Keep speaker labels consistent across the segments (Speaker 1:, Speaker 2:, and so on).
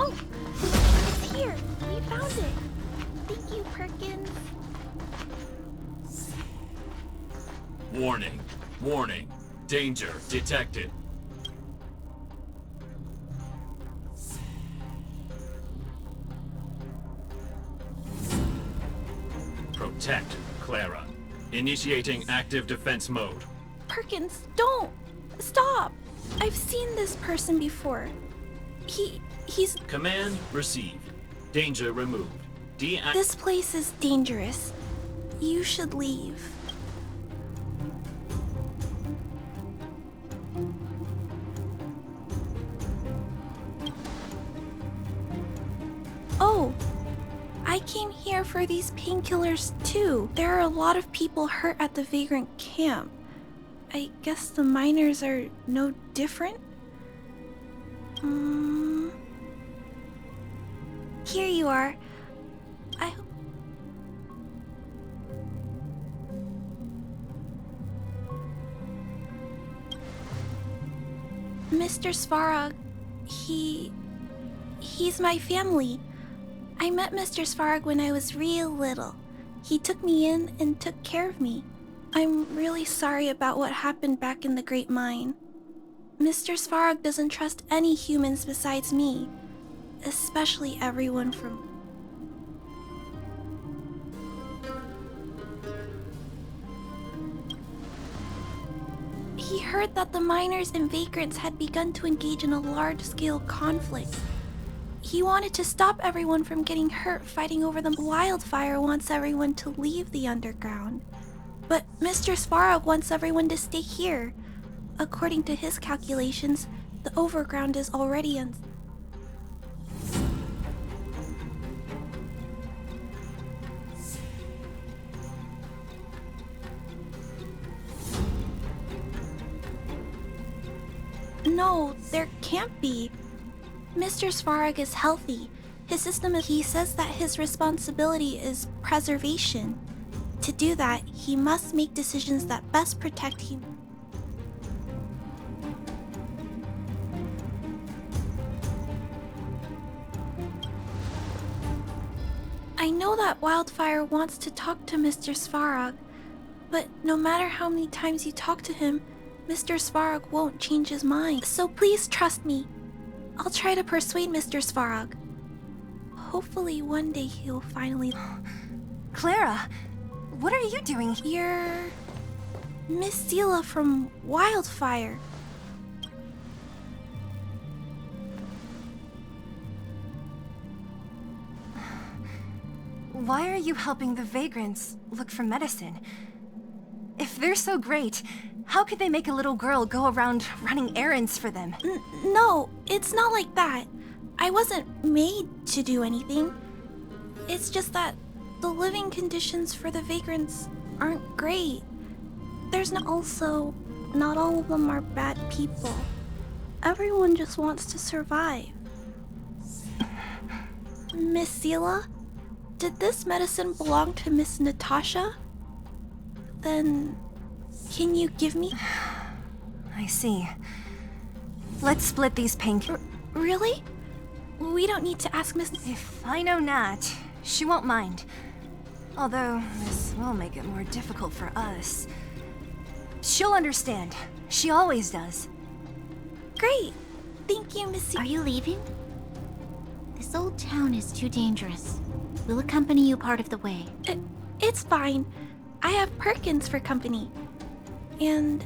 Speaker 1: Oh, it's here. We found it. Thank you, Perkins.
Speaker 2: Warning. Warning. Danger detected. Protect Clara. Initiating active defense mode.
Speaker 1: Perkins, don't! Stop! I've seen this person before. He's...
Speaker 2: Command received. Danger removed.
Speaker 1: This place is dangerous. You should leave. Oh, I came here for these painkillers too. There are a lot of people hurt at the vagrant camp. I guess the miners are no different? Here you are. Mr. Svarog, he's my family. I met Mr. Svarog when I was real little. He took me in and took care of me. I'm really sorry about what happened back in the Great Mine. Mr. Svarog doesn't trust any humans besides me, especially everyone from... He heard that the miners and vagrants had begun to engage in a large-scale conflict. He wanted to stop everyone from getting hurt fighting over the wildfire, wants everyone to leave the underground. But Mr. Svarog wants everyone to stay here. According to his calculations, the overground is already No, there can't be. Mr. Svarog is healthy. His system he says that his responsibility is preservation. To do that, he must make decisions that best protect him. I know that Wildfire wants to talk to Mr. Svarog, but no matter how many times you talk to him, Mr. Svarog won't change his mind. So please trust me. I'll try to persuade Mr. Svarog. Hopefully one day he'll finally...
Speaker 3: Clara, what are you doing?
Speaker 1: You're... Miss Zila from Wildfire.
Speaker 3: Why are you helping the vagrants look for medicine? If they're so great, how could they make a little girl go around running errands for them?
Speaker 1: No, it's not like that. I wasn't made to do anything. It's just that the living conditions for the vagrants aren't great. Not all of them are bad people. Everyone just wants to survive. Miss Zila, did this medicine belong to Miss Natasha? Then, can you give me?
Speaker 3: I see. Let's split these
Speaker 1: Really? We don't need to ask Miss...
Speaker 3: If I know Nat, she won't mind. Although, this will make it more difficult for us. She'll understand. She always does.
Speaker 1: Great! Thank you, Miss...
Speaker 4: Are you leaving? This old town is too dangerous. We'll accompany you part of the way.
Speaker 1: It's fine. I have Perkins for company. And...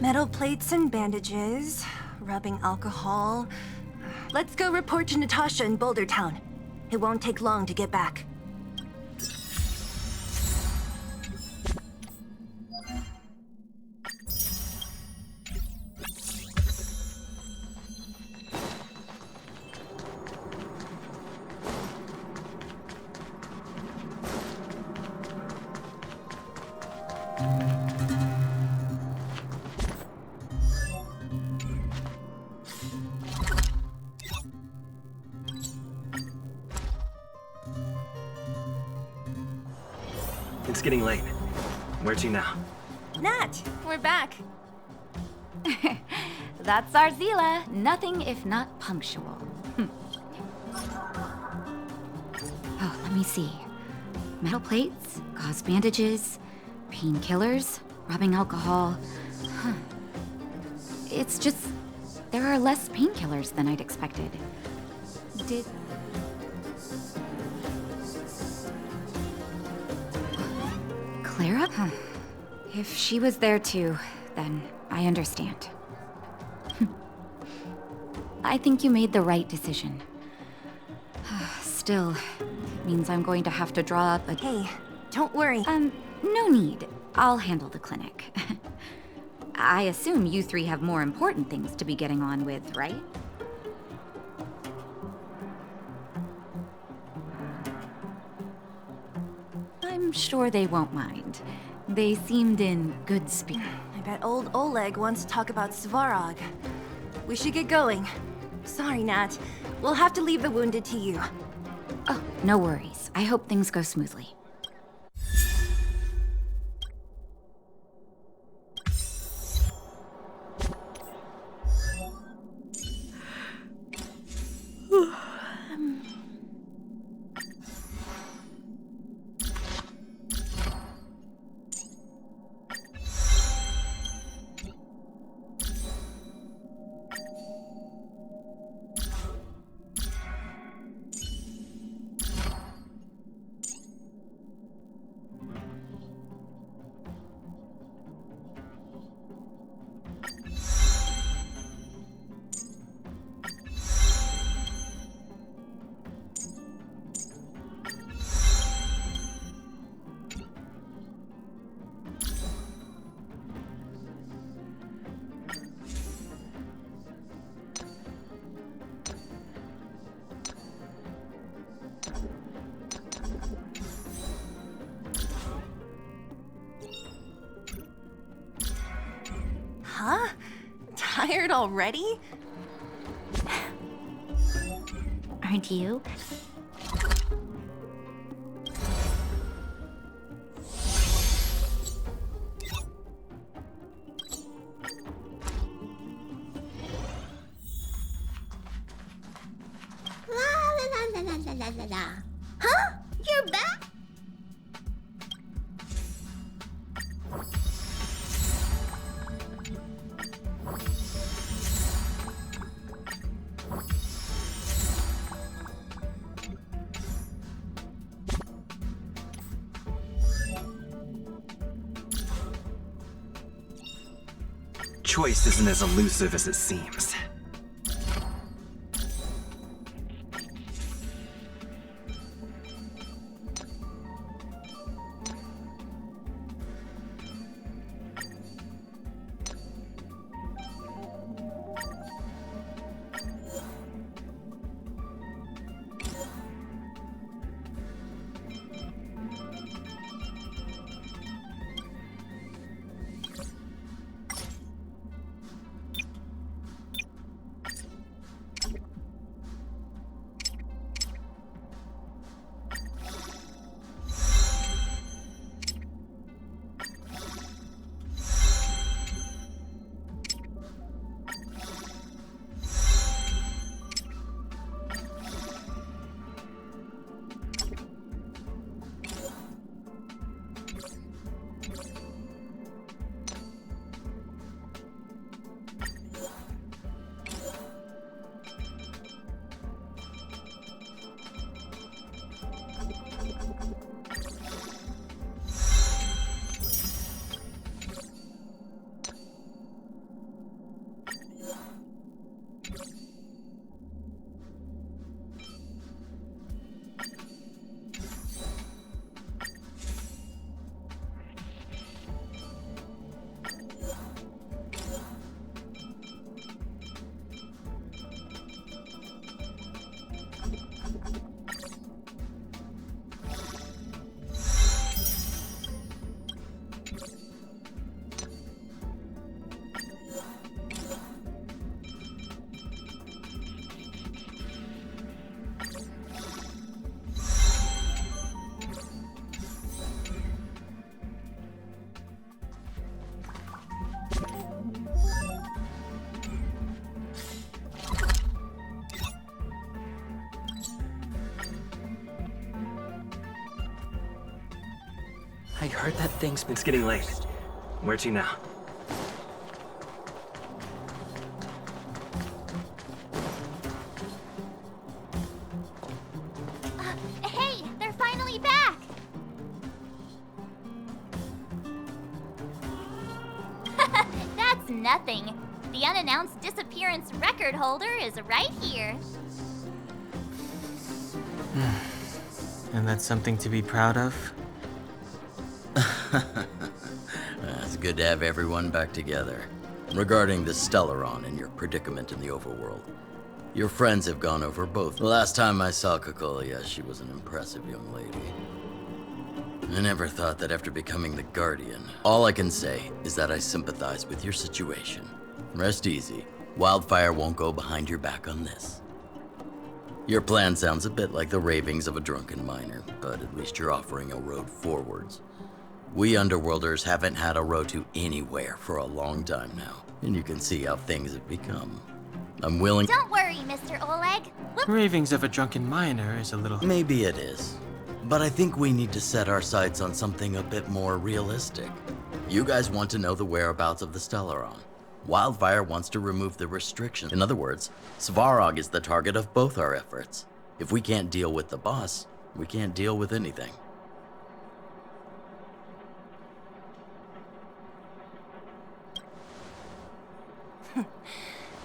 Speaker 3: Metal plates and bandages, rubbing alcohol. Let's go report to Natasha in Boulder Town. It won't take long to get back.
Speaker 5: It's getting late. Where to now?
Speaker 3: Nat, we're back.
Speaker 6: That's our Zila. Nothing if not punctual. Oh, let me see. Metal plates, gauze bandages, painkillers, rubbing alcohol. Huh. It's just... there are less painkillers than I'd expected. Did... Clara? Huh. If she was there too, then I understand. I think you made the right decision. Still, it means I'm going to have to draw up a...
Speaker 3: Hey, don't worry.
Speaker 6: No need. I'll handle the clinic. I assume you three have more important things to be getting on with, right? I'm sure they won't mind. They seemed in good spirits.
Speaker 3: I bet old Oleg wants to talk about Svarog. We should get going. Sorry, Nat. We'll have to leave the wounded to you.
Speaker 6: Oh, no worries. I hope things go smoothly.
Speaker 3: Huh? Tired already?
Speaker 6: Aren't you?
Speaker 4: Huh? You're back?
Speaker 5: Choice isn't as elusive as it seems. I heard that thing's been... It's getting late. Where to now?
Speaker 4: Hey, they're finally back! That's nothing. The unannounced disappearance record holder is right here.
Speaker 7: And that's something to be proud of?
Speaker 8: It's good to have everyone back together. Regarding the Stellaron and your predicament in the overworld, your friends have gone over both. The last time I saw Kokolia, she was an impressive young lady. I never thought that after becoming the Guardian. All I can say is that I sympathize with your situation. Rest easy. Wildfire won't go behind your back on this. Your plan sounds a bit like the ravings of a drunken miner, but at least you're offering a road forwards. We Underworlders haven't had a road to anywhere for a long time now, and you can see how things have become. I'm willing—
Speaker 4: Don't worry, Mr. Oleg.
Speaker 7: Ravings of a drunken miner is a little...
Speaker 8: Maybe it is, but I think we need to set our sights on something a bit more realistic. You guys want to know the whereabouts of the Stellaron. Wildfire wants to remove the restrictions. In other words, Svarog is the target of both our efforts. If we can't deal with the boss, we can't deal with anything.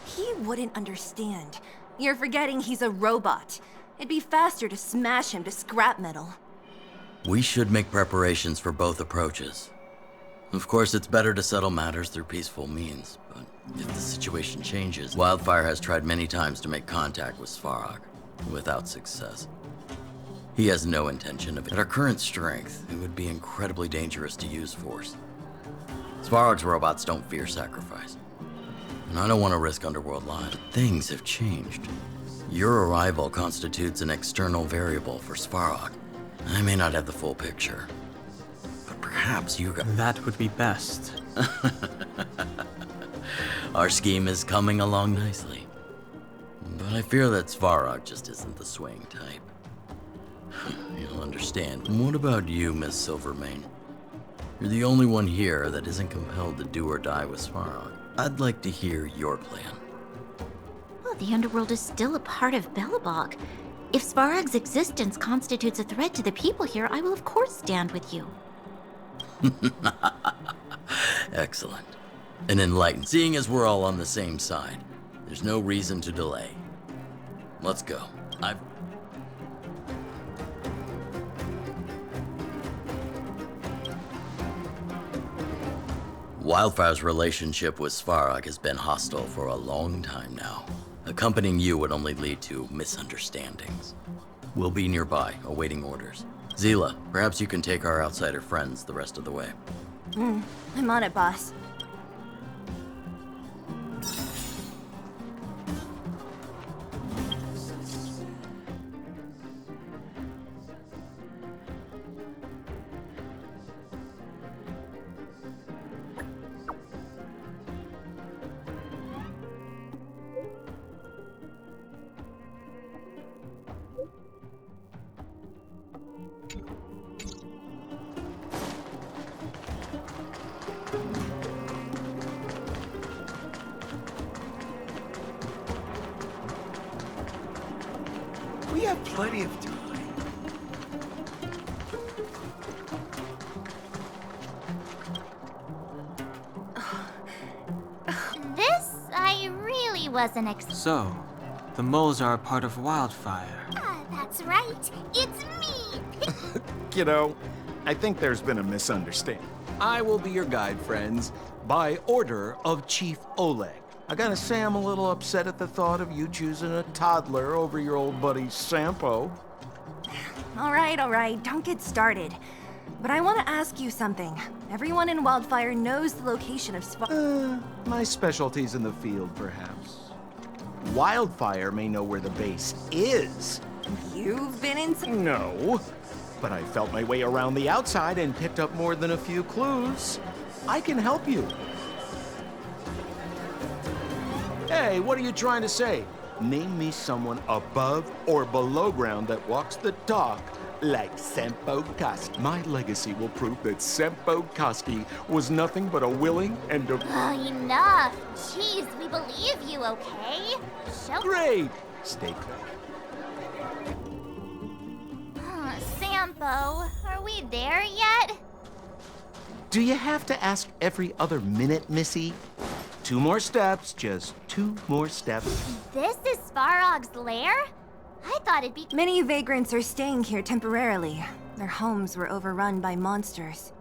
Speaker 3: He wouldn't understand. You're forgetting he's a robot. It'd be faster to smash him to scrap metal.
Speaker 8: We should make preparations for both approaches. Of course, it's better to settle matters through peaceful means, but if the situation changes, Wildfire has tried many times to make contact with Svarog, without success. He has no intention of it. At our current strength, it would be incredibly dangerous to use force. Svarog's robots don't fear sacrifice. And I don't want to risk Underworld lives. But things have changed. Your arrival constitutes an external variable for Svarog. I may not have the full picture, but perhaps you got—
Speaker 7: That would be best.
Speaker 8: Our scheme is coming along nicely. But I fear that Svarog just isn't the swaying type. You'll understand. And what about you, Miss Silvermane? You're the only one here that isn't compelled to do or die with Svarog. I'd like to hear your plan.
Speaker 4: Well, the Underworld is still a part of Belobog. If Svarog's existence constitutes a threat to the people here, I will of course stand with you.
Speaker 8: Excellent. And enlightened. Seeing as we're all on the same side, there's no reason to delay. Let's go. Wildfire's relationship with Svarog has been hostile for a long time now. Accompanying you would only lead to misunderstandings. We'll be nearby, awaiting orders. Zila, perhaps you can take our outsider friends the rest of the way.
Speaker 3: I'm on it, boss.
Speaker 5: We have plenty of time.
Speaker 4: This, I really wasn't
Speaker 7: So, the moles are a part of Wildfire.
Speaker 4: That's right. It's me.
Speaker 9: Kiddo, I think there's been a misunderstanding. I will be your guide, friends, by order of Chief Oleg. I gotta say I'm a little upset at the thought of you choosing a toddler over your old buddy Sampo.
Speaker 3: All right, don't get started. But I want to ask you something. Everyone in Wildfire knows the location of
Speaker 9: My specialty's in the field, perhaps. Wildfire may know where the base is.
Speaker 3: You've been in
Speaker 9: No, but I felt my way around the outside and picked up more than a few clues. I can help you. Hey, what are you trying to say? Name me someone above or below ground that walks the talk like Sempo Koski. My legacy will prove that Sempo Koski was nothing but a willing and a...
Speaker 10: Enough! Jeez, we believe you, okay?
Speaker 9: Great! Stay clear.
Speaker 10: Sampo, are we there yet?
Speaker 9: Do you have to ask every other minute, Missy? 2 more steps, just 2 more steps.
Speaker 10: This is Svarog's lair? I thought it'd be...
Speaker 3: Many vagrants are staying here temporarily. Their homes were overrun by monsters.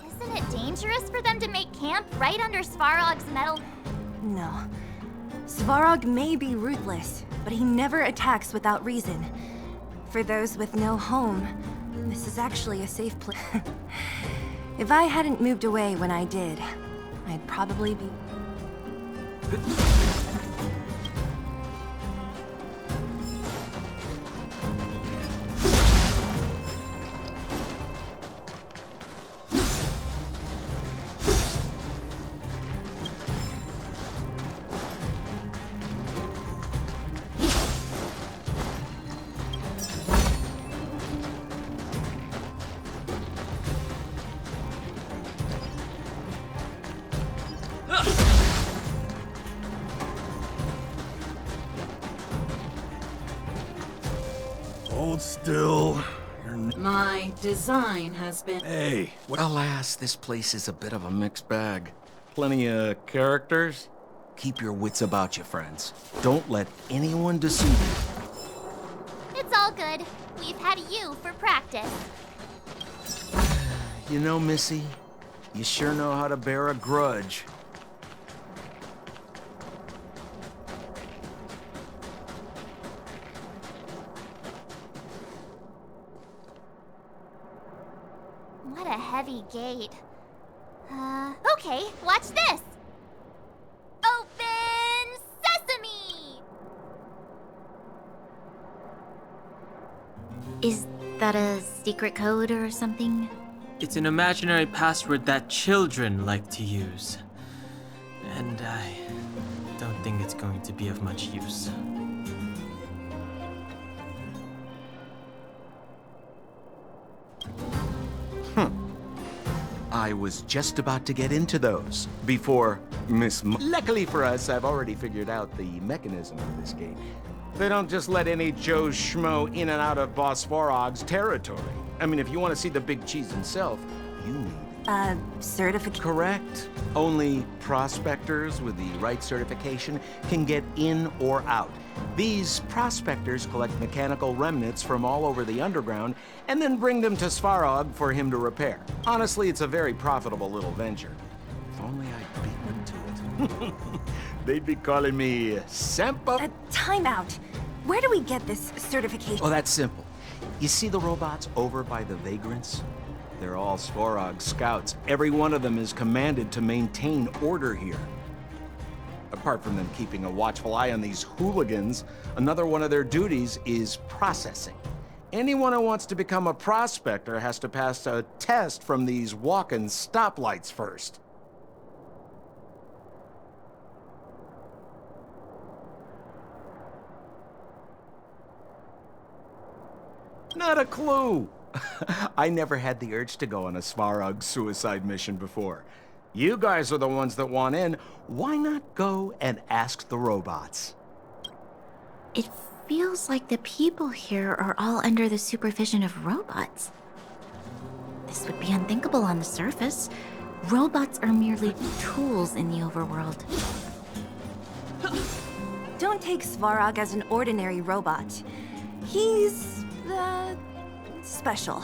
Speaker 10: Isn't it dangerous for them to make camp right under Svarog's metal...
Speaker 3: No. Svarog may be ruthless, but he never attacks without reason. For those with no home, this is actually a safe place. If I hadn't moved away when I did, I'd probably be...
Speaker 9: Hold still.
Speaker 11: My design has been...
Speaker 9: Hey, alas, this place is a bit of a mixed bag. Plenty of characters. Keep your wits about you, friends. Don't let anyone deceive you.
Speaker 10: It's all good. We've had you for practice.
Speaker 9: You know, Missy, you sure know how to bear a grudge.
Speaker 10: What a heavy gate. Okay, watch this! Open sesame!
Speaker 4: Is that a secret code or something?
Speaker 7: It's an imaginary password that children like to use. And I don't think it's going to be of much use.
Speaker 9: I was just about to get into those before Luckily for us, I've already figured out the mechanism of this game. They don't just let any Joe Schmo in and out of Boss Svarog's territory. I mean, if you want to see the big cheese himself, you need...
Speaker 3: certificate?
Speaker 9: Correct. Only prospectors with the right certification can get in or out. These prospectors collect mechanical remnants from all over the underground and then bring them to Svarog for him to repair. Honestly, it's a very profitable little venture. If only I beat them to it. They'd be calling me Sempo.
Speaker 3: Time out. Where do we get this certification?
Speaker 9: Oh, that's simple. You see the robots over by the vagrants? They're all Svarog scouts. Every one of them is commanded to maintain order here. Apart from them keeping a watchful eye on these hooligans, another one of their duties is processing. Anyone who wants to become a prospector has to pass a test from these walking stoplights first. Not a clue. I never had the urge to go on a Svarog suicide mission before. You guys are the ones that want in. Why not go and ask the robots?
Speaker 4: It feels like the people here are all under the supervision of robots. This would be unthinkable on the surface. Robots are merely tools in the overworld.
Speaker 3: Don't take Svarog as an ordinary robot. He's, special.